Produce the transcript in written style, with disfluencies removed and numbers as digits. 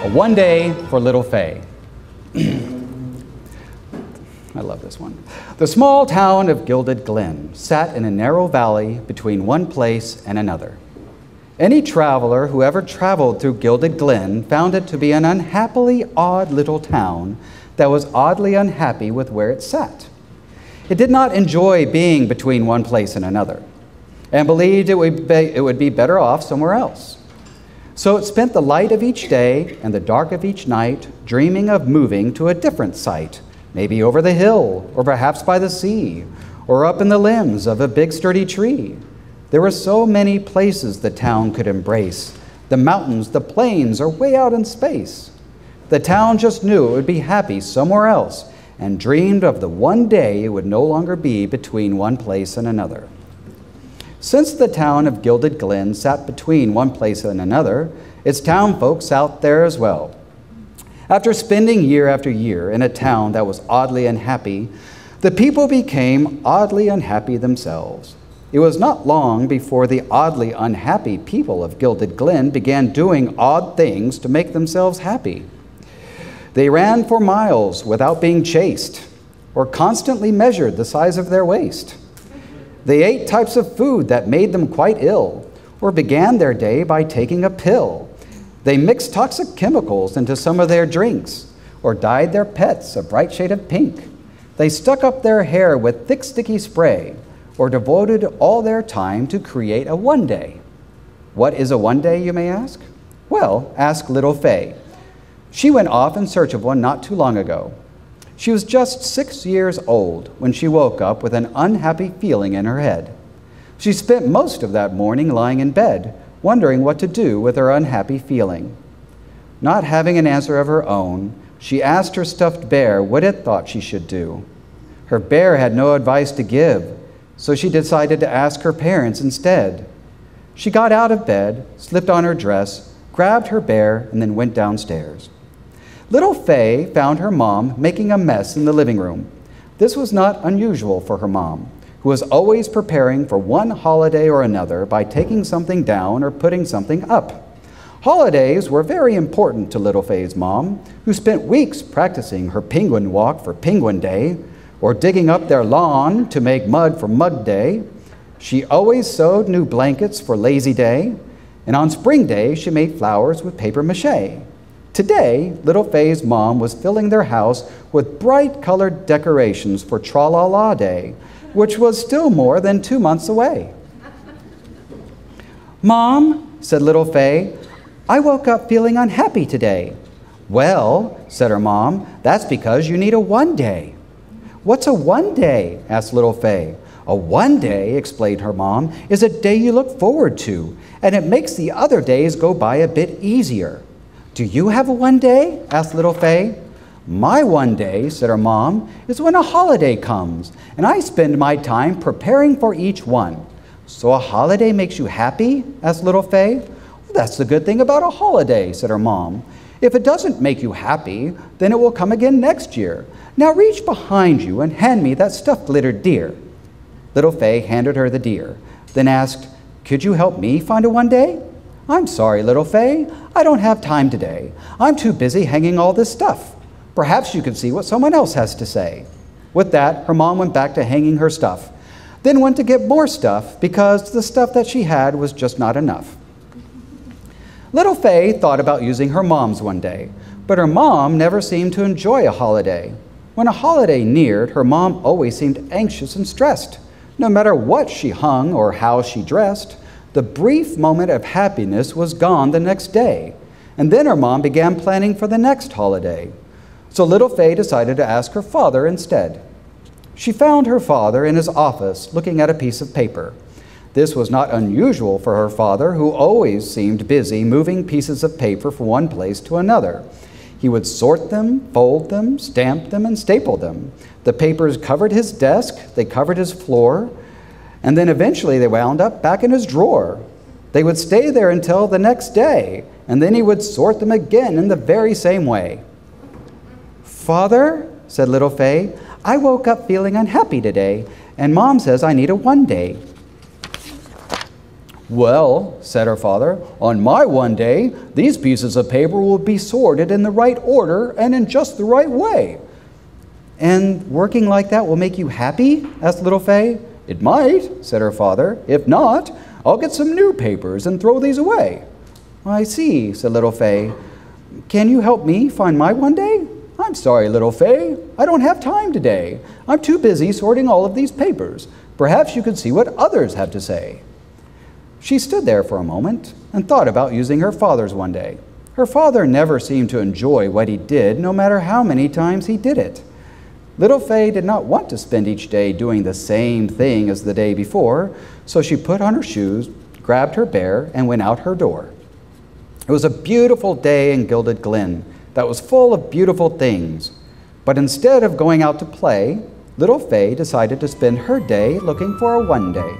One day for little Fay. I love this one. The small town of Gilded Glen sat in a narrow valley between one place and another. Any traveler who ever traveled through Gilded Glen found it to be an unhappily odd little town that was oddly unhappy with where it sat. It did not enjoy being between one place and another, and believed it would be better off somewhere else. So it spent the light of each day and the dark of each night dreaming of moving to a different site, maybe over the hill, or perhaps by the sea, or up in the limbs of a big sturdy tree. There were so many places the town could embrace. The mountains, the plains, or way out in space. The town just knew it would be happy somewhere else and dreamed of the one day it would no longer be between one place and another. Since the town of Gilded Glen sat between one place and another, its town folks out there as well. After spending year after year in a town that was oddly unhappy, the people became oddly unhappy themselves. It was not long before the oddly unhappy people of Gilded Glen began doing odd things to make themselves happy. They ran for miles without being chased, or constantly measured the size of their waist. They ate types of food that made them quite ill, or began their day by taking a pill. They mixed toxic chemicals into some of their drinks, or dyed their pets a bright shade of pink. They stuck up their hair with thick, sticky spray, or devoted all their time to create a one day. What is a one day, you may ask? Well, ask little Fay. She went off in search of one not too long ago. She was just 6 years old when she woke up with an unhappy feeling in her head. She spent most of that morning lying in bed, wondering what to do with her unhappy feeling. Not having an answer of her own, she asked her stuffed bear what it thought she should do. Her bear had no advice to give, so she decided to ask her parents instead. She got out of bed, slipped on her dress, grabbed her bear, and then went downstairs. Little Fay found her mom making a mess in the living room. This was not unusual for her mom, who was always preparing for one holiday or another by taking something down or putting something up. Holidays were very important to Little Fay's mom, who spent weeks practicing her penguin walk for Penguin Day, or digging up their lawn to make mud for Mud Day. She always sewed new blankets for Lazy Day, and on Spring Day she made flowers with paper mache. Today, Little Fay's mom was filling their house with bright-colored decorations for Tra-La-La Day, which was still more than 2 months away. "Mom," said Little Fay, "I woke up feeling unhappy today." "Well," said her mom, "that's because you need a one day." "What's a one day?" asked Little Fay. "A one day," explained her mom, "is a day you look forward to, and it makes the other days go by a bit easier." "Do you have a one day?" asked Little Fay. "My one day," said her mom, "is when a holiday comes, and I spend my time preparing for each one." "So a holiday makes you happy?" asked Little Fay. "Well, that's the good thing about a holiday," said her mom. "If it doesn't make you happy, then it will come again next year. Now reach behind you and hand me that stuffed glittered deer." Little Fay handed her the deer, then asked, "Could you help me find a one day?" "I'm sorry, Little Fay, I don't have time today. I'm too busy hanging all this stuff. Perhaps you could see what someone else has to say." With that, her mom went back to hanging her stuff, then went to get more stuff because the stuff that she had was just not enough. Little Fay thought about using her mom's one day, but her mom never seemed to enjoy a holiday. When a holiday neared, her mom always seemed anxious and stressed. No matter what she hung or how she dressed, the brief moment of happiness was gone the next day, and then her mom began planning for the next holiday. So Little Fay decided to ask her father instead. She found her father in his office looking at a piece of paper. This was not unusual for her father, who always seemed busy moving pieces of paper from one place to another. He would sort them, fold them, stamp them, and staple them. The papers covered his desk, they covered his floor, and then eventually they wound up back in his drawer. They would stay there until the next day, and then he would sort them again in the very same way. "Father," said Little Fay, "I woke up feeling unhappy today, and Mom says I need a one day." "Well," said her father, "on my one day, these pieces of paper will be sorted in the right order and in just the right way." "And working like that will make you happy?" asked little Fay. "It might," said her father. "If not, I'll get some new papers and throw these away." "I see," said little Fay. "Can you help me find my one day?" "I'm sorry, little Fay. I don't have time today. I'm too busy sorting all of these papers. Perhaps you could see what others have to say." She stood there for a moment and thought about using her father's one day. Her father never seemed to enjoy what he did, no matter how many times he did it. Little Fay did not want to spend each day doing the same thing as the day before, so she put on her shoes, grabbed her bear, and went out her door. It was a beautiful day in Gilded Glen that was full of beautiful things. But instead of going out to play, little Fay decided to spend her day looking for a one day.